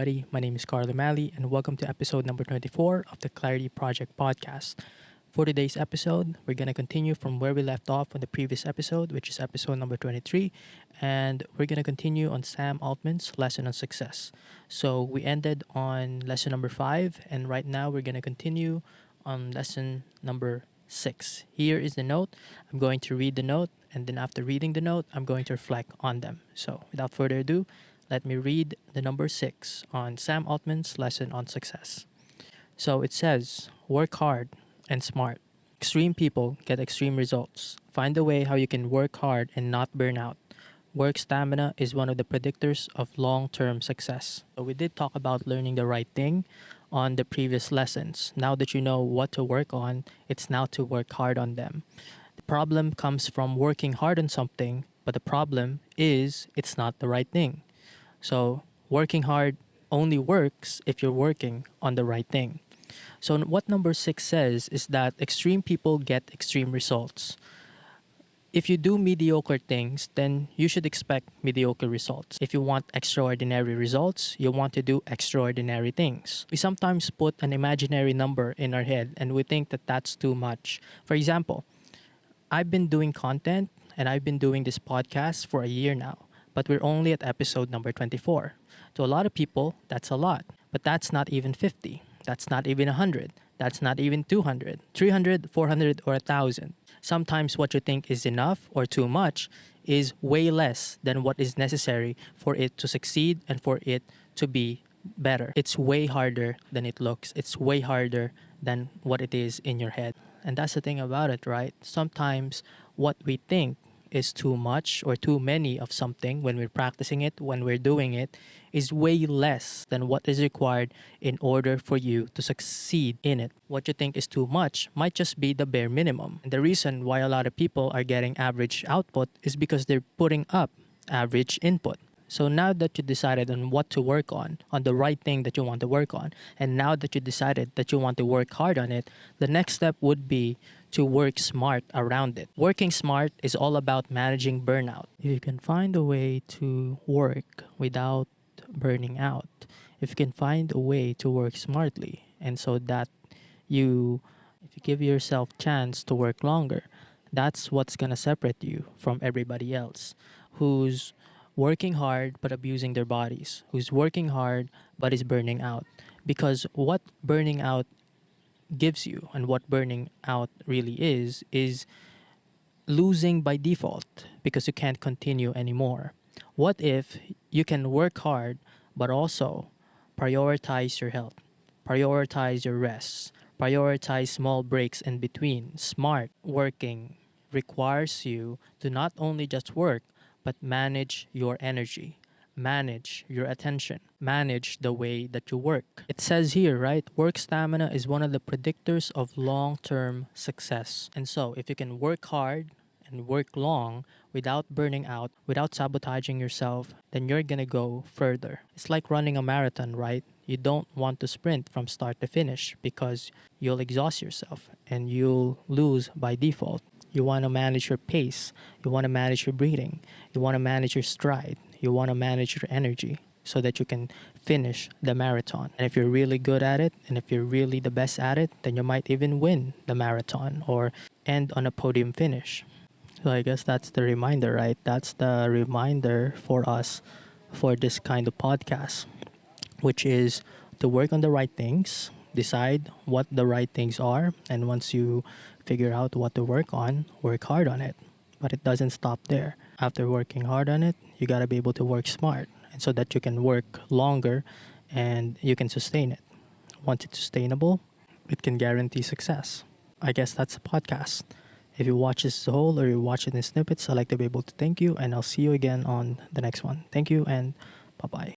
everybody. My name is 𝗦𝗢𝗖𝗜𝗔𝗟𝗦, and welcome to episode number 24 of the Clarity Project podcast. For today's episode, we're going to continue from where we left off on the previous episode, which is episode number 23, and we're going to continue on Sam Altman's lesson on success. So we ended on lesson number 5, and right now we're going to continue on lesson number 6. Here is the note. I'm going to read the note, and then after reading the note, I'm going to reflect on them. So without further ado, let me read the number 6 on Sam Altman's lesson on success. So it says, work hard and smart. Extreme people get extreme results. Find a way how you can work hard and not burn out. Work stamina is one of the predictors of long-term success. So we did talk about learning the right thing on the previous lessons. Now that you know what to work on, it's now to work hard on them. The problem comes from working hard on something, but the problem is it's not the right thing. So working hard only works if you're working on the right thing. So what number 6 says is that extreme people get extreme results. If you do mediocre things, then you should expect mediocre results. If you want extraordinary results, you want to do extraordinary things. We sometimes put an imaginary number in our head and we think that that's too much. For example, I've been doing content and I've been doing this podcast for a year now, but we're only at episode number 24. To a lot of people, that's a lot, but that's not even 50. That's not even 100. That's not even 200, 300, 400, or 1,000. Sometimes what you think is enough or too much is way less than what is necessary for it to succeed and for it to be better. It's way harder than it looks. It's way harder than what it is in your head. And that's the thing about it, right? Sometimes what we think is too much or too many of something when we're practicing it, when we're doing it, is way less than what is required in order for you to succeed in it. What you think is too much might just be the bare minimum. And the reason why a lot of people are getting average output is because they're putting up average input. So now that you decided on what to work on the right thing that you want to work on, and now that you decided that you want to work hard on it, the next step would be to work smart around it. Working smart is all about managing burnout. If you can find a way to work without burning out, if you can find a way to work smartly, and so that if you give yourself chance to work longer, that's what's gonna separate you from everybody else who's working hard but abusing their bodies, who's working hard but is burning out. Because what burning out gives you and what burning out really is losing by default because you can't continue anymore. What if you can work hard but also prioritize your health, prioritize your rest, prioritize small breaks in between? Smart working requires you to not only just work but manage your energy, manage your attention, manage the way that you work. It says here, right? Work stamina is one of the predictors of long-term success. And so if you can work hard and work long without burning out, without sabotaging yourself, then you're gonna go further. It's like running a marathon, right? You don't want to sprint from start to finish because you'll exhaust yourself and you'll lose by default. You want to manage your pace. You want to manage your breathing. You want to manage your stride. You want to manage your energy so that you can finish the marathon. And if you're really good at it, and if you're really the best at it, then you might even win the marathon or end on a podium finish. So I guess that's the reminder, right? That's the reminder for us for this kind of podcast, which is to work on the right things, decide what the right things are, and once you figure out what to work on, work hard on it. But it doesn't stop there. After working hard on it, you gotta be able to work smart, and so that you can work longer and you can sustain it. Once it's sustainable, it can guarantee success. I guess that's a podcast. If you watch this as a whole or you watch it in snippets, I'd like to be able to thank you, and I'll see you again on the next one. Thank you and bye-bye.